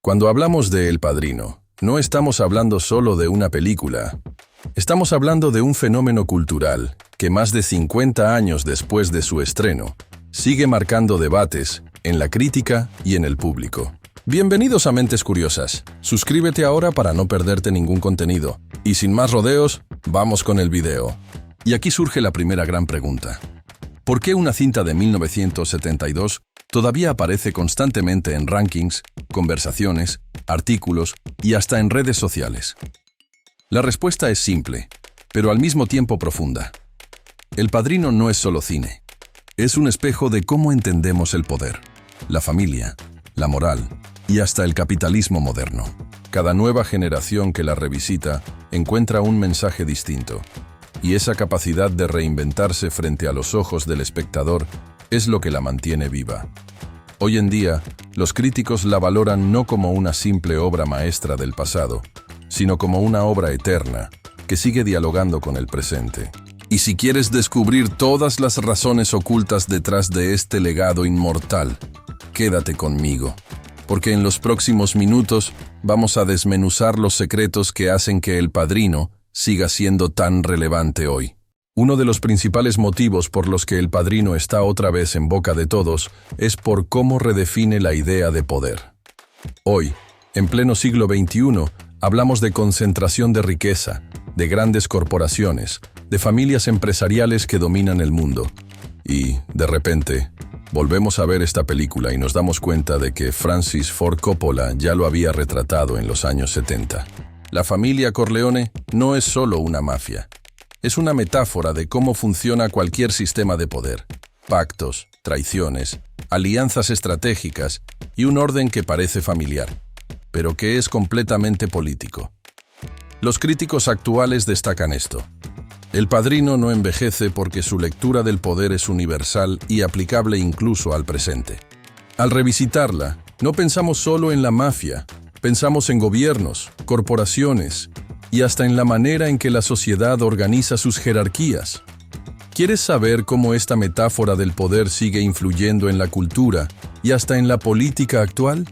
Cuando hablamos de El Padrino, no estamos hablando solo de una película. Estamos hablando de un fenómeno cultural que más de 50 años después de su estreno, sigue marcando debates en la crítica y en el público. Bienvenidos a Mentes Curiosas. Suscríbete ahora para no perderte ningún contenido. Y sin más rodeos, vamos con el video. Y aquí surge la primera gran pregunta. ¿Por qué una cinta de 1972 todavía aparece constantemente en rankings, conversaciones, artículos y hasta en redes sociales? La respuesta es simple, pero al mismo tiempo profunda. El Padrino no es solo cine. Es un espejo de cómo entendemos el poder, la familia, la moral y hasta el capitalismo moderno. Cada nueva generación que la revisita encuentra un mensaje distinto. Y esa capacidad de reinventarse frente a los ojos del espectador es lo que la mantiene viva. Hoy en día, los críticos la valoran no como una simple obra maestra del pasado, sino como una obra eterna que sigue dialogando con el presente. Y si quieres descubrir todas las razones ocultas detrás de este legado inmortal, quédate conmigo, porque en los próximos minutos vamos a desmenuzar los secretos que hacen que El Padrino siga siendo tan relevante hoy. Uno de los principales motivos por los que El Padrino está otra vez en boca de todos es por cómo redefine la idea de poder. Hoy, en pleno siglo XXI, hablamos de concentración de riqueza, de grandes corporaciones, de familias empresariales que dominan el mundo. Y, de repente, volvemos a ver esta película y nos damos cuenta de que Francis Ford Coppola ya lo había retratado en los años 70. La familia Corleone no es solo una mafia. Es una metáfora de cómo funciona cualquier sistema de poder. Pactos, traiciones, alianzas estratégicas y un orden que parece familiar, pero que es completamente político. Los críticos actuales destacan esto. El Padrino no envejece porque su lectura del poder es universal y aplicable incluso al presente. Al revisitarla, no pensamos solo en la mafia, pensamos en gobiernos, corporaciones y hasta en la manera en que la sociedad organiza sus jerarquías. ¿Quieres saber cómo esta metáfora del poder sigue influyendo en la cultura y hasta en la política actual?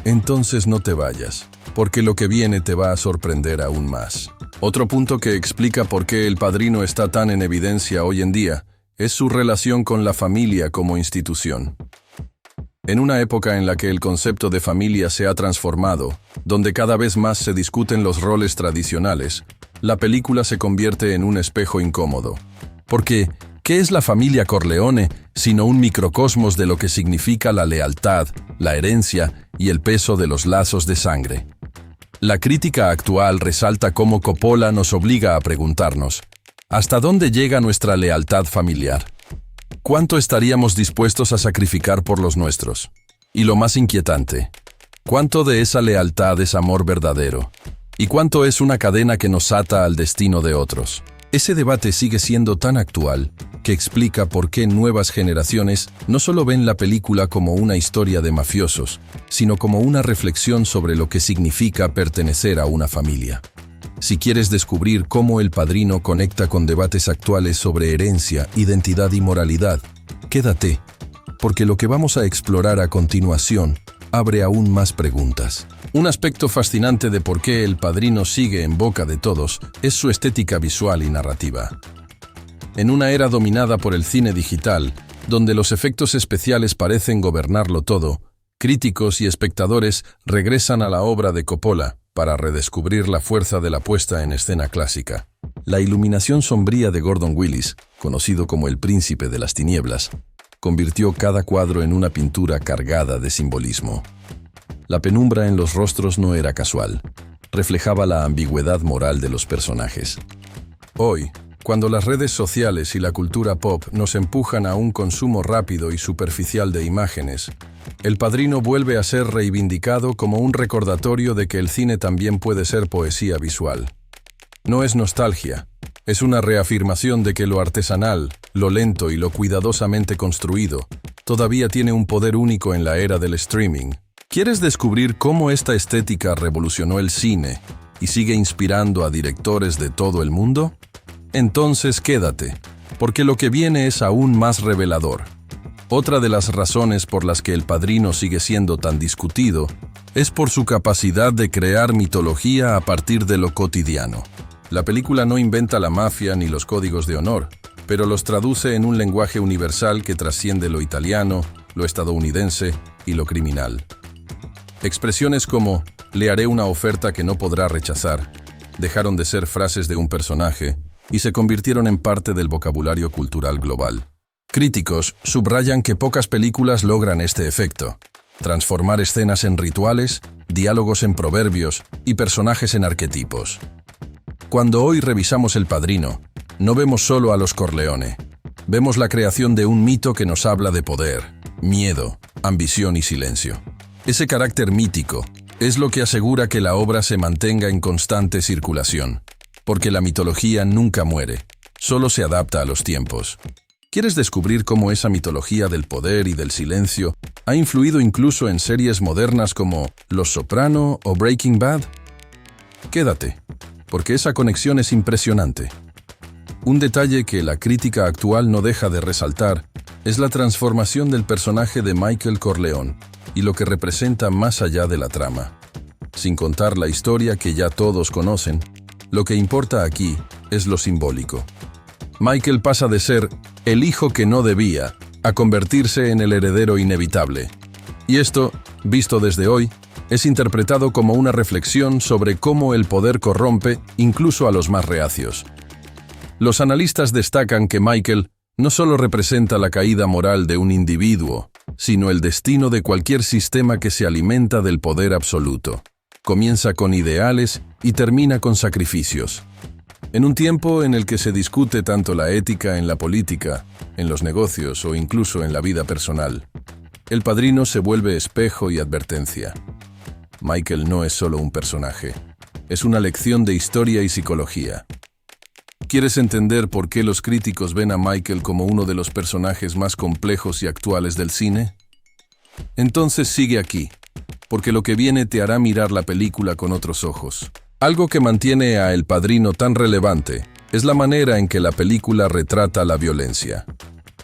Entonces no te vayas, porque lo que viene te va a sorprender aún más. Otro punto que explica por qué El Padrino está tan en evidencia hoy en día es su relación con la familia como institución. En una época en la que el concepto de familia se ha transformado, donde cada vez más se discuten los roles tradicionales, la película se convierte en un espejo incómodo. Porque, ¿qué es la familia Corleone sino un microcosmos de lo que significa la lealtad, la herencia y el peso de los lazos de sangre? La crítica actual resalta cómo Coppola nos obliga a preguntarnos, ¿hasta dónde llega nuestra lealtad familiar? ¿Cuánto estaríamos dispuestos a sacrificar por los nuestros? Y lo más inquietante, ¿cuánto de esa lealtad es amor verdadero? ¿Y cuánto es una cadena que nos ata al destino de otros? Ese debate sigue siendo tan actual que explica por qué nuevas generaciones no solo ven la película como una historia de mafiosos, sino como una reflexión sobre lo que significa pertenecer a una familia. Si quieres descubrir cómo El Padrino conecta con debates actuales sobre herencia, identidad y moralidad, quédate, porque lo que vamos a explorar a continuación abre aún más preguntas. Un aspecto fascinante de por qué El Padrino sigue en boca de todos es su estética visual y narrativa. En una era dominada por el cine digital, donde los efectos especiales parecen gobernarlo todo, críticos y espectadores regresan a la obra de Coppola para redescubrir la fuerza de la puesta en escena clásica. La iluminación sombría de Gordon Willis, conocido como el Príncipe de las Tinieblas, convirtió cada cuadro en una pintura cargada de simbolismo. La penumbra en los rostros no era casual, reflejaba la ambigüedad moral de los personajes. Hoy, cuando las redes sociales y la cultura pop nos empujan a un consumo rápido y superficial de imágenes, El Padrino vuelve a ser reivindicado como un recordatorio de que el cine también puede ser poesía visual. No es nostalgia, es una reafirmación de que lo artesanal, lo lento y lo cuidadosamente construido todavía tiene un poder único en la era del streaming. ¿Quieres descubrir cómo esta estética revolucionó el cine y sigue inspirando a directores de todo el mundo? Entonces quédate, porque lo que viene es aún más revelador. Otra de las razones por las que El Padrino sigue siendo tan discutido es por su capacidad de crear mitología a partir de lo cotidiano. La película no inventa la mafia ni los códigos de honor, pero los traduce en un lenguaje universal que trasciende lo italiano, lo estadounidense y lo criminal. Expresiones como «le haré una oferta que no podrá rechazar» dejaron de ser frases de un personaje y se convirtieron en parte del vocabulario cultural global. Críticos subrayan que pocas películas logran este efecto: transformar escenas en rituales, diálogos en proverbios y personajes en arquetipos. Cuando hoy revisamos El Padrino, no vemos solo a los Corleone. Vemos la creación de un mito que nos habla de poder, miedo, ambición y silencio. Ese carácter mítico es lo que asegura que la obra se mantenga en constante circulación, porque la mitología nunca muere, solo se adapta a los tiempos. ¿Quieres descubrir cómo esa mitología del poder y del silencio ha influido incluso en series modernas como Los Soprano o Breaking Bad? Quédate, porque esa conexión es impresionante. Un detalle que la crítica actual no deja de resaltar es la transformación del personaje de Michael Corleone y lo que representa más allá de la trama. Sin contar la historia que ya todos conocen, lo que importa aquí es lo simbólico. Michael pasa de ser el hijo que no debía a convertirse en el heredero inevitable. Y esto, visto desde hoy, es interpretado como una reflexión sobre cómo el poder corrompe incluso a los más reacios. Los analistas destacan que Michael no solo representa la caída moral de un individuo, sino el destino de cualquier sistema que se alimenta del poder absoluto. Comienza con ideales y termina con sacrificios. En un tiempo en el que se discute tanto la ética en la política, en los negocios o incluso en la vida personal, El Padrino se vuelve espejo y advertencia. Michael no es solo un personaje, es una lección de historia y psicología. ¿Quieres entender por qué los críticos ven a Michael como uno de los personajes más complejos y actuales del cine? Entonces sigue aquí, porque lo que viene te hará mirar la película con otros ojos. Algo que mantiene a El Padrino tan relevante es la manera en que la película retrata la violencia.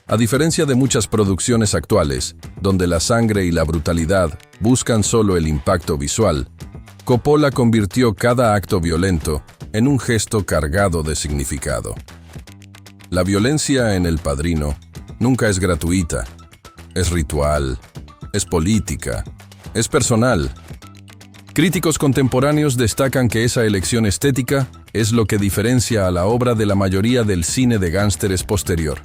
A diferencia de muchas producciones actuales, donde la sangre y la brutalidad buscan solo el impacto visual, Coppola convirtió cada acto violento en un gesto cargado de significado. La violencia en El Padrino nunca es gratuita, es ritual, es política, es personal. Críticos contemporáneos destacan que esa elección estética es lo que diferencia a la obra de la mayoría del cine de gángsteres posterior.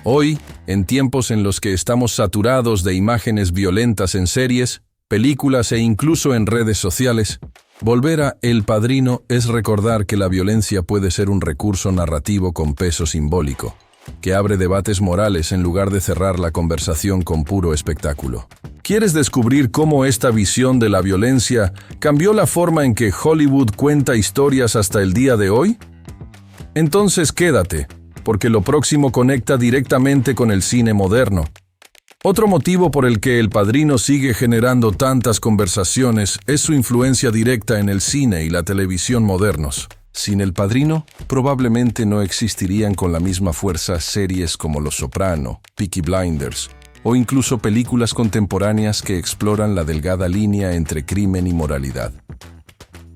Hoy, en tiempos en los que estamos saturados de imágenes violentas en series, películas e incluso en redes sociales, volver a El Padrino es recordar que la violencia puede ser un recurso narrativo con peso simbólico, que abre debates morales en lugar de cerrar la conversación con puro espectáculo. ¿Quieres descubrir cómo esta visión de la violencia cambió la forma en que Hollywood cuenta historias hasta el día de hoy? Entonces quédate, porque lo próximo conecta directamente con el cine moderno. Otro motivo por el que El Padrino sigue generando tantas conversaciones es su influencia directa en el cine y la televisión modernos. Sin El Padrino, probablemente no existirían con la misma fuerza series como Los Soprano, Peaky Blinders, o incluso películas contemporáneas que exploran la delgada línea entre crimen y moralidad.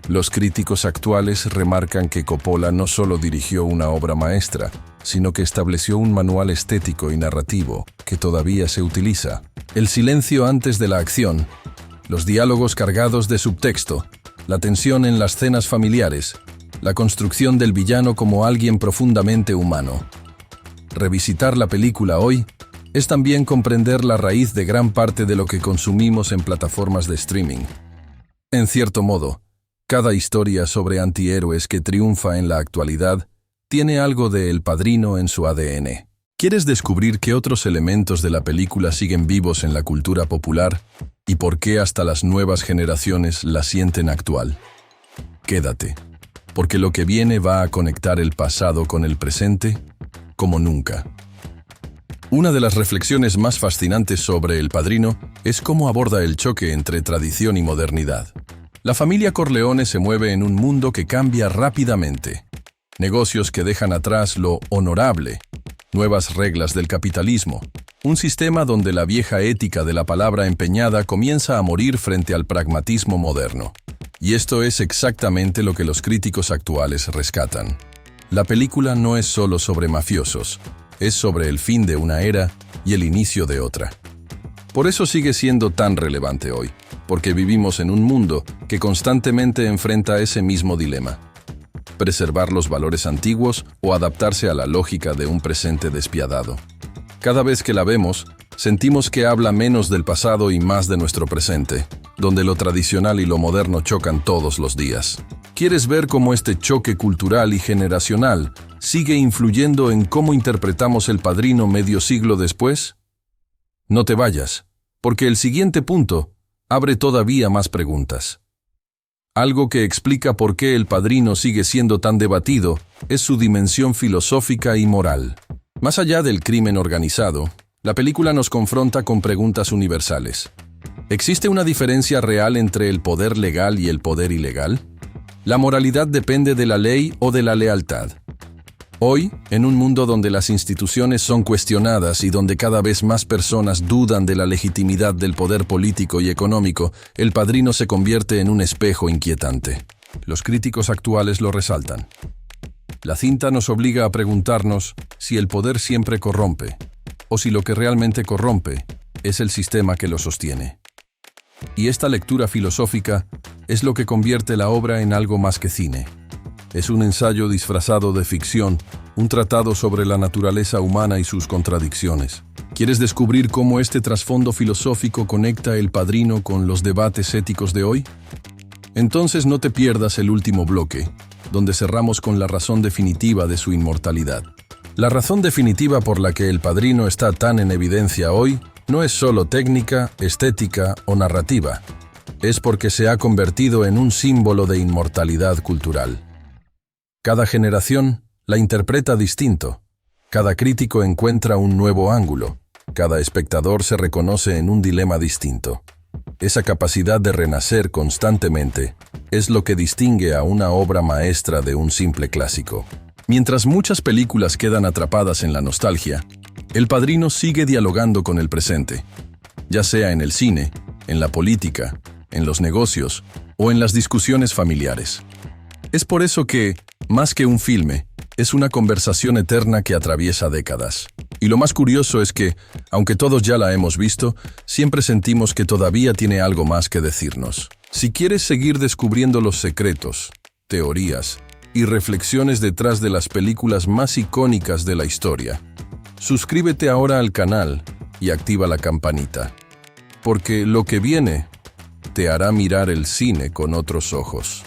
Los críticos actuales remarcan que Coppola no solo dirigió una obra maestra, sino que estableció un manual estético y narrativo que todavía se utiliza. El silencio antes de la acción, los diálogos cargados de subtexto, la tensión en las cenas familiares, la construcción del villano como alguien profundamente humano. Revisitar la película hoy es también comprender la raíz de gran parte de lo que consumimos en plataformas de streaming. En cierto modo, cada historia sobre antihéroes que triunfa en la actualidad tiene algo de El Padrino en su ADN. ¿Quieres descubrir qué otros elementos de la película siguen vivos en la cultura popular y por qué hasta las nuevas generaciones la sienten actual? Quédate, porque lo que viene va a conectar el pasado con el presente como nunca. Una de las reflexiones más fascinantes sobre El Padrino es cómo aborda el choque entre tradición y modernidad. La familia Corleone se mueve en un mundo que cambia rápidamente. Negocios que dejan atrás lo honorable, nuevas reglas del capitalismo, Un sistema donde la vieja ética de la palabra empeñada comienza a morir frente al pragmatismo moderno. Y esto es exactamente lo que los críticos actuales rescatan. La película no es solo sobre mafiosos, es sobre el fin de una era y el inicio de otra. Por eso sigue siendo tan relevante hoy, porque vivimos en un mundo que constantemente enfrenta ese mismo dilema: preservar los valores antiguos o adaptarse a la lógica de un presente despiadado. Cada vez que la vemos, sentimos que habla menos del pasado y más de nuestro presente, donde lo tradicional y lo moderno chocan todos los días. ¿Quieres ver cómo este choque cultural y generacional sigue influyendo en cómo interpretamos El Padrino medio siglo después? No te vayas, porque el siguiente punto abre todavía más preguntas. Algo que explica por qué El Padrino sigue siendo tan debatido es su dimensión filosófica y moral. Más allá del crimen organizado, la película nos confronta con preguntas universales. ¿Existe una diferencia real entre el poder legal y el poder ilegal? ¿La moralidad depende de la ley o de la lealtad? Hoy, en un mundo donde las instituciones son cuestionadas y donde cada vez más personas dudan de la legitimidad del poder político y económico, El Padrino se convierte en un espejo inquietante. Los críticos actuales lo resaltan. La cinta nos obliga a preguntarnos si el poder siempre corrompe, o si lo que realmente corrompe es el sistema que lo sostiene. Y esta lectura filosófica es lo que convierte la obra en algo más que cine. Es un ensayo disfrazado de ficción, un tratado sobre la naturaleza humana y sus contradicciones. ¿Quieres descubrir cómo este trasfondo filosófico conecta El Padrino con los debates éticos de hoy? Entonces no te pierdas el último bloque, donde cerramos con la razón definitiva de su inmortalidad. La razón definitiva por la que El Padrino está tan en evidencia hoy no es solo técnica, estética o narrativa. Es porque se ha convertido en un símbolo de inmortalidad cultural. Cada generación la interpreta distinto. Cada crítico encuentra un nuevo ángulo. Cada espectador se reconoce en un dilema distinto. Esa capacidad de renacer constantemente es lo que distingue a una obra maestra de un simple clásico. Mientras muchas películas quedan atrapadas en la nostalgia, El Padrino sigue dialogando con el presente, ya sea en el cine, en la política, en los negocios o en las discusiones familiares. Es por eso que, más que un filme, es una conversación eterna que atraviesa décadas. Y lo más curioso es que, aunque todos ya la hemos visto, siempre sentimos que todavía tiene algo más que decirnos. Si quieres seguir descubriendo los secretos, teorías y reflexiones detrás de las películas más icónicas de la historia, suscríbete ahora al canal y activa la campanita, porque lo que viene te hará mirar el cine con otros ojos.